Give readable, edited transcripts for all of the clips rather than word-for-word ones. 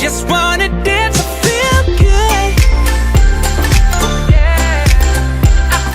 just wanna dance and feel good.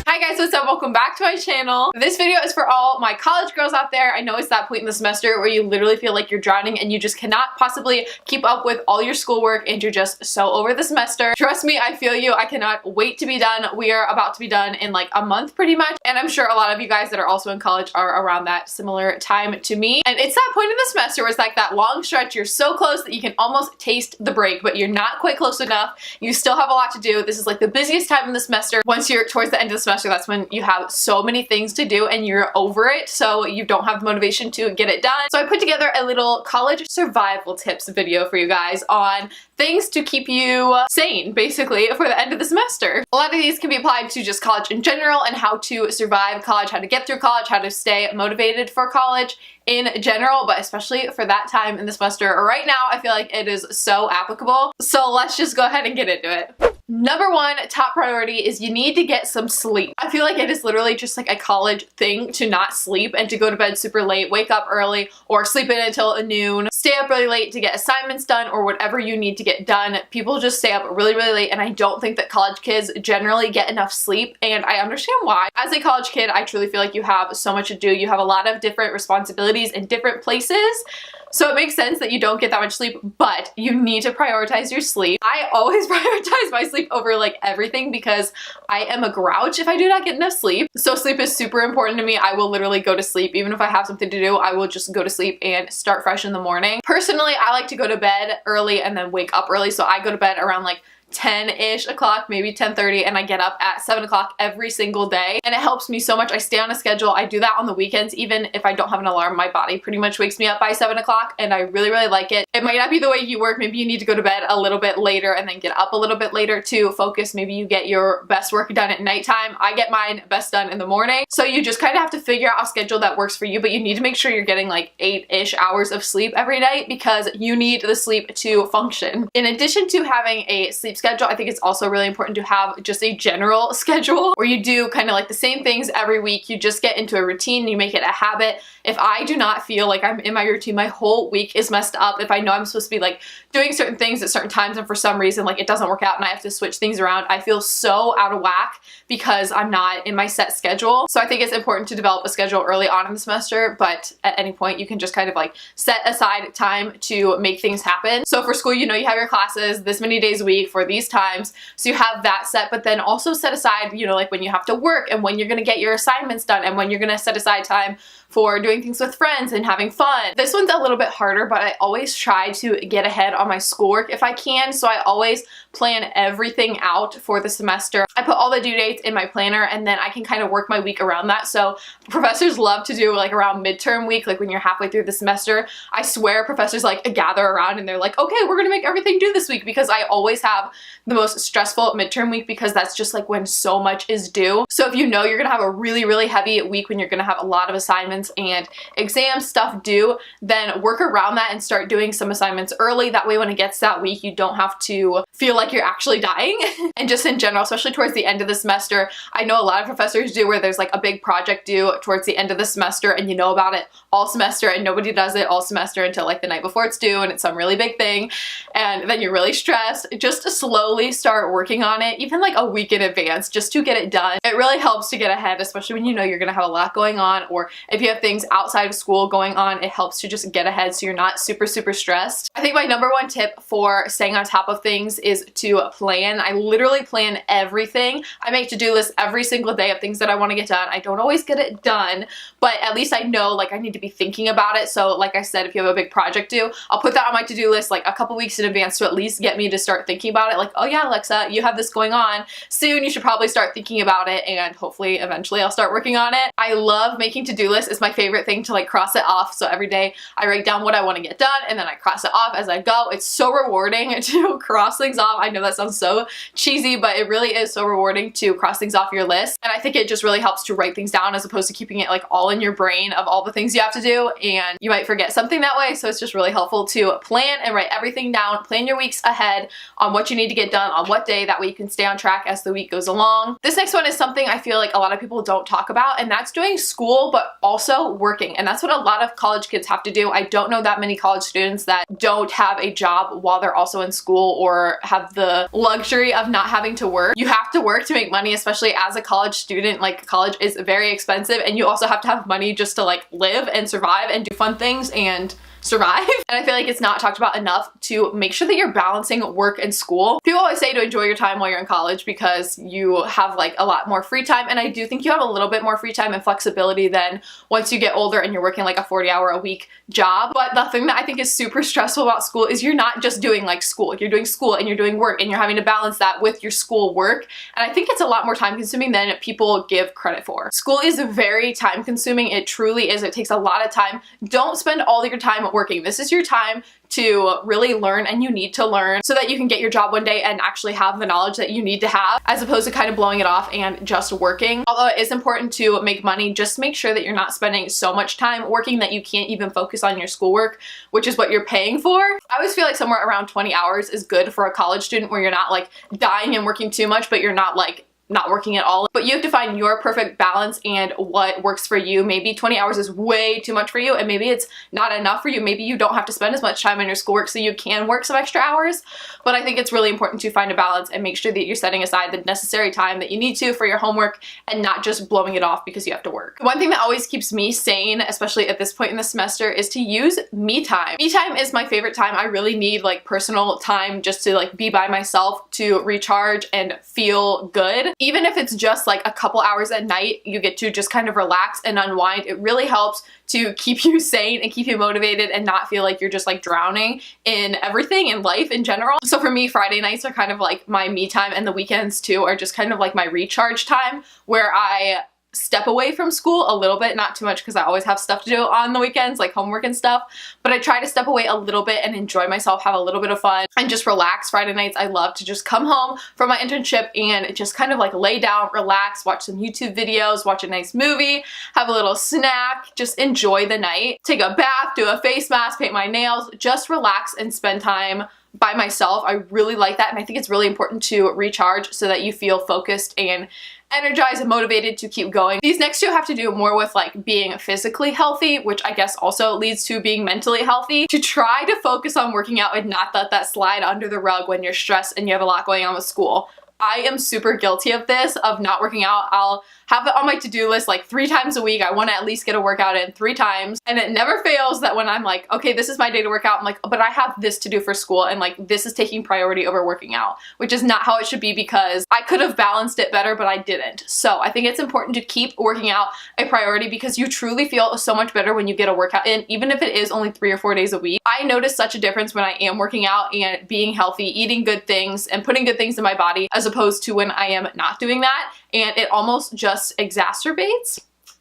Hi guys, what's up? Welcome back to my channel. This video is for all my college girls out there. I know it's that point in the semester where you literally feel like you're drowning and you just cannot possibly keep up with all your schoolwork and you're just so over the semester. Trust me, I feel you. I cannot wait to be done. We are about to be done in like a month pretty much, and I'm sure a lot of you guys that are also in college are around that similar time to me. And it's that point in the semester where it's like that long stretch. You're so close that you can almost taste the break, but you're not quite close enough. You still have a lot to do. This is like the busiest time in the semester. Once you're towards the end of the semester, that's when you have so many things to do and you're over it, so you don't have the motivation to get it done. So I put together a little college survival tips video for you guys on things to keep you sane, basically, for the end of the semester. A lot of these can be applied to just college in general and how to survive college, how to get through college, how to stay motivated for college in general, but especially for that time in the semester. Right now, I feel like it is so applicable. So let's just go ahead and get into it. Number one, top priority is you need to get some sleep. I feel like it is literally just like a college thing to not sleep and to go to bed super late, wake up early, or sleep in until noon, stay up really late to get assignments done or whatever you need to get done. People just stay up really, really late, and I don't think that college kids generally get enough sleep, and I understand why. As a college kid, I truly feel like you have so much to do. You have a lot of different responsibilities in different places. So it makes sense that you don't get that much sleep, but you need to prioritize your sleep. I always prioritize my sleep over like everything because I am a grouch if I do not get enough sleep. So sleep is super important to me. I will literally go to sleep. Even if I have something to do, I will just go to sleep and start fresh in the morning. Personally, I like to go to bed early and then wake up early. So I go to bed around like 10-ish o'clock, maybe 10:30, and I get up at 7 o'clock every single day, and it helps me so much. I stay on a schedule. I do that on the weekends. Even if I don't have an alarm, my body pretty much wakes me up by 7 o'clock, and I really, really like it. It might not be the way you work. Maybe you need to go to bed a little bit later and then get up a little bit later to focus. Maybe you get your best work done at nighttime. I get mine best done in the morning. So you just kind of have to figure out a schedule that works for you, but you need to make sure you're getting like 8-ish hours of sleep every night because you need the sleep to function. In addition to having a sleep schedule, I think it's also really important to have just a general schedule where you do kind of like the same things every week. You just get into a routine, you make it a habit. If I do not feel like I'm in my routine, my whole week is messed up. If I know I'm supposed to be like doing certain things at certain times and for some reason like it doesn't work out and I have to switch things around, I feel so out of whack because I'm not in my set schedule. So I think it's important to develop a schedule early on in the semester, but at any point you can just kind of like set aside time to make things happen. So for school, you know, you have your classes this many days a week for these times, so you have that set, but then also set aside, you know, like when you have to work and when you're gonna get your assignments done and when you're gonna set aside time for doing things with friends and having fun. This one's a little bit harder, but I always try to get ahead on my schoolwork if I can, so I always plan everything out for the semester. I put all the due dates in my planner and then I can kind of work my week around that. So professors love to do like around midterm week, like when you're halfway through the semester. I swear professors like gather around and they're like, okay, we're gonna make everything due this week, because I always have the most stressful midterm week because that's just like when so much is due. So if you know you're gonna have a really, really heavy week when you're gonna have a lot of assignments and exam stuff due, then work around that and start doing some assignments early. That way when it gets that week, you don't have to feel like you're actually dying. And just in general, especially towards the end of the semester, I know a lot of professors do where there's like a big project due towards the end of the semester and you know about it all semester and nobody does it all semester until like the night before it's due and it's some really big thing and then you're really stressed. Just to slowly start working on it, even like a week in advance, just to get it done. It really helps to get ahead, especially when you know you're gonna have a lot going on, or if you have things outside of school going on, it helps to just get ahead so you're not super, super stressed. I think my number one tip for staying on top of things is to plan. I literally plan everything. I make to-do lists every single day of things that I want to get done. I don't always get it done, but at least I know like I need to be thinking about it. So like I said, if you have a big project due, I'll put that on my to-do list like a couple weeks in advance to at least get me to start thinking about it. Like, oh yeah, Alexa, you have this going on soon. You should probably start thinking about it, and hopefully eventually I'll start working on it. I love making to-do lists. It's my favorite thing to like cross it off. So every day I write down what I want to get done and then I cross it off as I go. It's so rewarding to cross things things off. I know that sounds so cheesy, but it really is so rewarding to cross things off your list. And I think it just really helps to write things down as opposed to keeping it like all in your brain of all the things you have to do, and you might forget something that way. So it's just really helpful to plan and write everything down, plan your weeks ahead on what you need to get done on what day, that way you can stay on track as the week goes along. This next one is something I feel like a lot of people don't talk about, and that's doing school but also working. And that's what a lot of college kids have to do. I don't know that many college students that don't have a job while they're also in school or have the luxury of not having to work. You have to work to make money, especially as a college student. Like, college is very expensive, and you also have to have money just to like live and survive and do fun things and survive. And I feel like it's not talked about enough to make sure that you're balancing work and school. People always say to enjoy your time while you're in college because you have like a lot more free time, and I do think you have a little bit more free time and flexibility than once you get older and you're working like a 40-hour-a-week job. But the thing that I think is super stressful about school is you're not just doing like school. You're doing school and you're doing work, and you're having to balance that with your school work. And I think it's a lot more time consuming than people give credit for. School is very time consuming. It truly is. It takes a lot of time. Don't spend all your time working. This is your time to really learn, and you need to learn so that you can get your job one day and actually have the knowledge that you need to have, as opposed to kind of blowing it off and just working. Although it is important to make money, just make sure that you're not spending so much time working that you can't even focus on your schoolwork, which is what you're paying for. I always feel like somewhere around 20 hours is good for a college student, where you're not like dying and working too much, but you're not like not working at all. But you have to find your perfect balance and what works for you. Maybe 20 hours is way too much for you, and maybe it's not enough for you. Maybe you don't have to spend as much time on your schoolwork, so you can work some extra hours. But I think it's really important to find a balance and make sure that you're setting aside the necessary time that you need to for your homework and not just blowing it off because you have to work. One thing that always keeps me sane, especially at this point in the semester, is to use me time. Me time is my favorite time. I really need like personal time just to like be by myself, to recharge and feel good. Even if it's just like a couple hours at night, you get to just kind of relax and unwind. It really helps to keep you sane and keep you motivated and not feel like you're just like drowning in everything in life in general. So for me, Friday nights are kind of like my me time, and the weekends too are just kind of like my recharge time, where I step away from school a little bit, not too much because I always have stuff to do on the weekends, like homework and stuff, but I try to step away a little bit and enjoy myself, have a little bit of fun, and just relax. Friday nights, I love to just come home from my internship and just kind of like lay down, relax, watch some YouTube videos, watch a nice movie, have a little snack, just enjoy the night, take a bath, do a face mask, paint my nails, just relax and spend time by myself. I really like that, and I think it's really important to recharge so that you feel focused and energized and motivated to keep going. These next two have to do more with like being physically healthy, which I guess also leads to being mentally healthy. To try to focus on working out and not let that slide under the rug when you're stressed and you have a lot going on with school. I am super guilty of this, of not working out. I'll have it on my to-do list like 3 times a week. I want to at least get a workout in 3 times. And it never fails that when I'm like, okay, this is my day to work out, I'm like, but I have this to do for school, and like this is taking priority over working out, which is not how it should be, because I could have balanced it better, but I didn't. So I think it's important to keep working out a priority, because you truly feel so much better when you get a workout in, even if it is only 3 or 4 days a week. I notice such a difference when I am working out and being healthy, eating good things and putting good things in my body, as opposed to when I am not doing that, and it almost just exacerbates.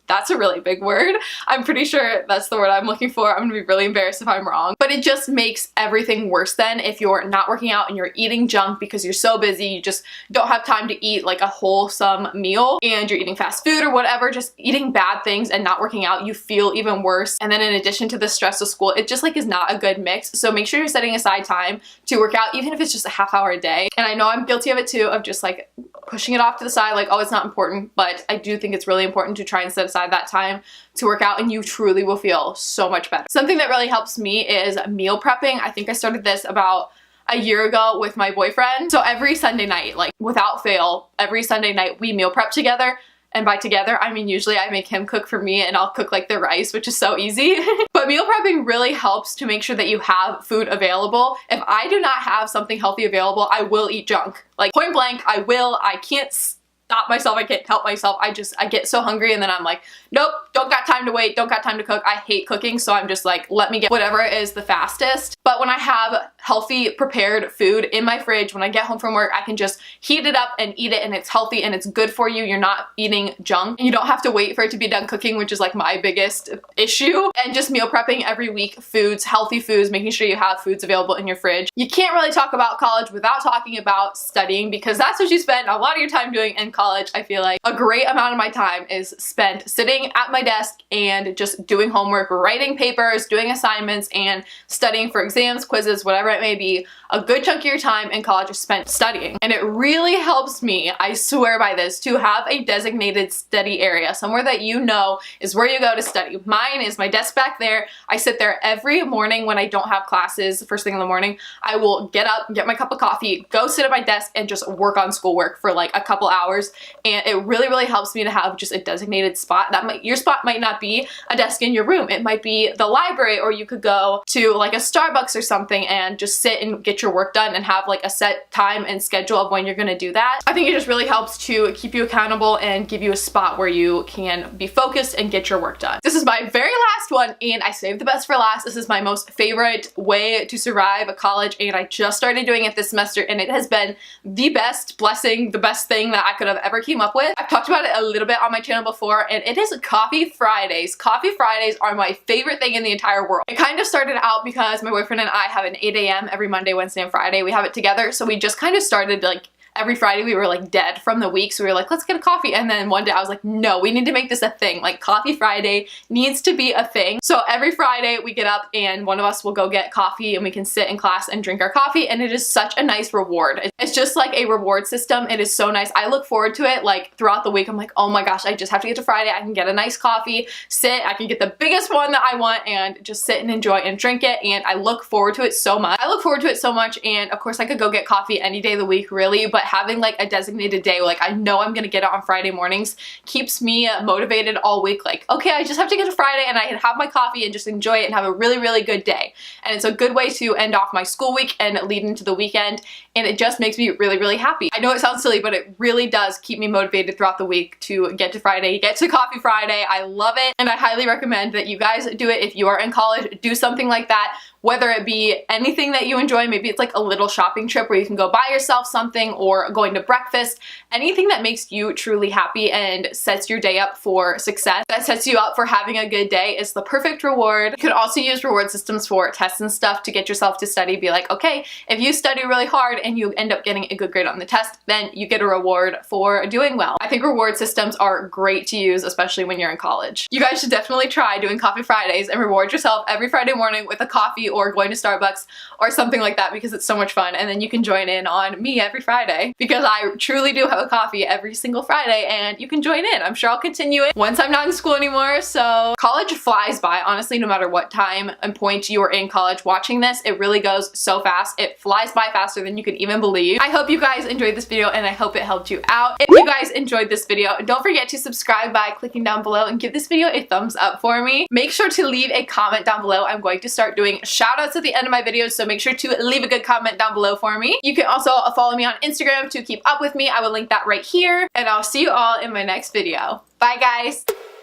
That's a really big word. I'm pretty sure that's the word I'm looking for. I'm gonna be really embarrassed if I'm wrong. But it just makes everything worse then if you're not working out and you're eating junk because you're so busy, you just don't have time to eat like a wholesome meal, and you're eating fast food or whatever, just eating bad things and not working out, you feel even worse. And then in addition to the stress of school, it just like is not a good mix. So make sure you're setting aside time to work out, even if it's just a half hour a day. And I know I'm guilty of it too, of just like pushing it off to the side, like, oh, it's not important, but I do think it's really important to try and set aside that time to work out, and you truly will feel so much better. Something that really helps me is meal prepping. I think I started this about a year ago with my boyfriend. So every Sunday night, like without fail, every Sunday night we meal prep together. And by together, I mean usually I make him cook for me and I'll cook like the rice, which is so easy. But meal prepping really helps to make sure that you have food available. If I do not have something healthy available, I will eat junk. Like point blank, I can't stop myself, I can't help myself. I get so hungry, and then I'm like, nope, don't got time to wait, don't got time to cook. I hate cooking, so I'm just like, let me get whatever is the fastest. But when I have healthy prepared food in my fridge. When I get home from work, I can just heat it up and eat it, and it's healthy and it's good for you. You're not eating junk, and you don't have to wait for it to be done cooking, which is like my biggest issue. And just meal prepping every week, foods, healthy foods, making sure you have foods available in your fridge. You can't really talk about college without talking about studying, because that's what you spend a lot of your time doing in college. I feel like a great amount of my time is spent sitting at my desk and just doing homework, writing papers, doing assignments, and studying for exams, quizzes, whatever it may be. A good chunk of your time in college is spent studying. And it really helps me, I swear by this, to have a designated study area, somewhere that you know is where you go to study. Mine is my desk back there. I sit there every morning when I don't have classes, first thing in the morning. I will get up, get my cup of coffee, go sit at my desk, and just work on schoolwork for like a couple hours. And it really, really helps me to have just a designated spot. Your spot might not be a desk in your room. It might be the library, or you could go to like a Starbucks or something and just sit and get your work done and have like a set time and schedule of when you're gonna do that. I think it just really helps to keep you accountable and give you a spot where you can be focused and get your work done. This is my very last one, and I saved the best for last. This is my most favorite way to survive college, and I just started doing it this semester, and it has been the best blessing, the best thing that I could have ever came up with. I've talked about it a little bit on my channel before, and it is Coffee Fridays. Coffee Fridays are my favorite thing in the entire world. It kind of started out because my boyfriend and I have an 8 a.m. every Monday, Wednesday, and Friday. We have it together, so we just kind of started like every Friday. We were like dead from the week, so we were like, let's get a coffee. And then one day I was like, no, we need to make this a thing. Like, Coffee Friday needs to be a thing. So every Friday we get up and one of us will go get coffee, and we can sit in class and drink our coffee, and it is such a nice reward. It's just like a reward system. It is so nice. I look forward to it like throughout the week. I'm like, oh my gosh, I just have to get to Friday. I can get a nice coffee, sit, I can get the biggest one that I want, and just sit and enjoy and drink it. And I look forward to it so much. And of course I could go get coffee any day of the week, really, but having like a designated day, like I know I'm gonna get it on Friday mornings, keeps me motivated all week. Like, okay, I just have to get to Friday and I can have my coffee and just enjoy it and have a really, really good day. And it's a good way to end off my school week and lead into the weekend, and it just makes me really, really happy. I know it sounds silly, but it really does keep me motivated throughout the week to get to Friday, get to Coffee Friday. I love it, and I highly recommend that you guys do it if you are in college. Do something like that, whether it be anything that you enjoy. Maybe it's like a little shopping trip where you can go buy yourself something, or going to breakfast. Anything that makes you truly happy and sets your day up for success, that sets you up for having a good day, is the perfect reward. You could also use reward systems for tests and stuff to get yourself to study. Be like, okay, if you study really hard and you end up getting a good grade on the test, then you get a reward for doing well. I think reward systems are great to use, especially when you're in college. You guys should definitely try doing Coffee Fridays and reward yourself every Friday morning with a coffee, or going to Starbucks or something like that, because it's so much fun. And then you can join in on me every Friday, because I truly do have a coffee every single Friday, and you can join in. I'm sure I'll continue it once I'm not in school anymore. So college flies by, honestly, no matter what time and point you're in college watching this. It really goes so fast. It flies by faster than you can even believe. I hope you guys enjoyed this video, and I hope it helped you out. If you guys enjoyed this video, don't forget to subscribe by clicking down below and give this video a thumbs up for me. Make sure to leave a comment down below. I'm going to start doing shout outs at the end of my videos, so make sure to leave a good comment down below for me. You can also follow me on Instagram to keep up with me. I will link that right here, and I'll see you all in my next video. Bye guys!